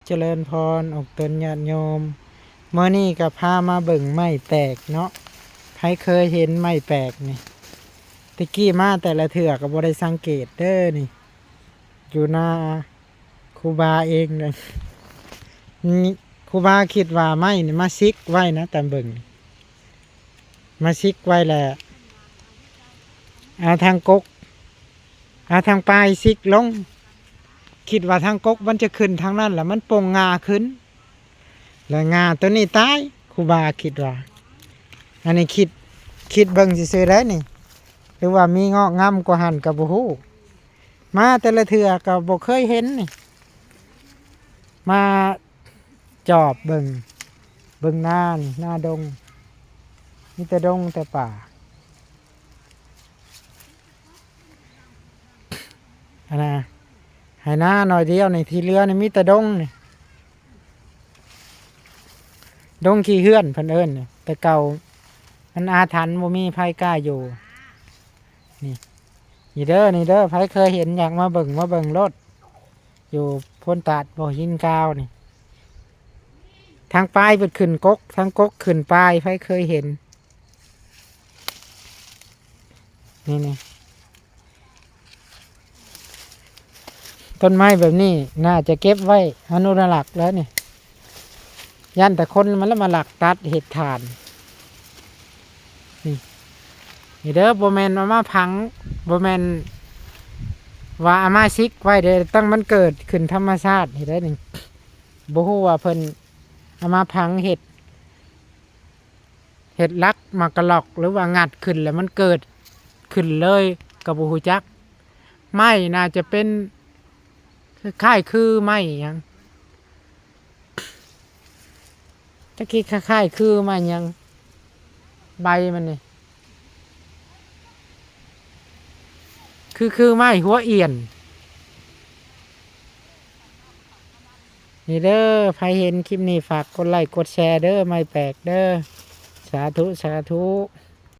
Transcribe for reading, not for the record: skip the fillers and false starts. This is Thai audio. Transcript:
เจริญพรออกตนญาติโยมเมื่อนี้ก็พามาเบิ่งไม้แตกเนาะใครเคยเห็นไม้แตกนี่ตะกี้มาแต่ละเถื่อก็บ่ได้สังเกตเด้อนี่อยู่หน้าครูบาเองเลยนี่ครูบาคิดว่าไม้นี่มาซิกไว้นะแต่เบิ่งมาซิกไว้แหละเอาทางกกเอาทางปลายซิกลงคิดว่าทางกกมันจะขึ้นทางนั้นแหละมันโป่งงาขึ้นแล้วงาตัวนี้ตายครูบาคิดว่าอันนี้คิดเบิ่งซื่อๆได้นี่หรือว่ามีงอกงามกว่าหันกับบ่ฮู้มาแต่ละเทื่อก็บ่เคยเห็นนี่มาจอบเบิ่งหน้านี่หน้าดงมีแต่ดงแต่ป่าอันน่ะให้หน้าหน่อยเดียวนี่ที่เหลือนี่มีแต่ดงนี่ดงขี้เฮือนเพิ่นเอิ้นนี่แต่เก่ามันอาถรรพ์บ่มีไผกล้าอยู่นี่นี่เด้อไผเคยเห็นอยากมาเบิ่งรถอยู่พ้นตาดบ่อหินกาวนี่ทางปลายเปิดขึ้นกกทางกกขึ้นปลายไผเคยเห็นนี่ต้นไม้แบบนี้น่าจะเก็บไว้อนุรักษ์แล้วนี่ยันแต่คนมันแล้วมาหลักตัดเห็ดถ่านนี่เด้อโบแมนมาพังโบแมนว่าอามาซิกไว้เด้อตั้งมันเกิดขึ้นธรรมชาติเห็นได้หนึ่งบ่ฮู้ว่าเพิ่นเอามาพังเห็ดลักมากระหลอกหรือว่างัดขึ้นแล้วมันเกิดขึ้นเลยกับบ่ฮู้จักไม้น่าจะเป็นคล้ายคือไม้หยังตะกี้คล้ายคือไม้หยังใบมันนี่คือไม้หัวเอียนนี่เด้อใครเห็นคลิปนี้ฝากกดไลค์กดแชร์เด้อไม้แปลกเด้อสาธุ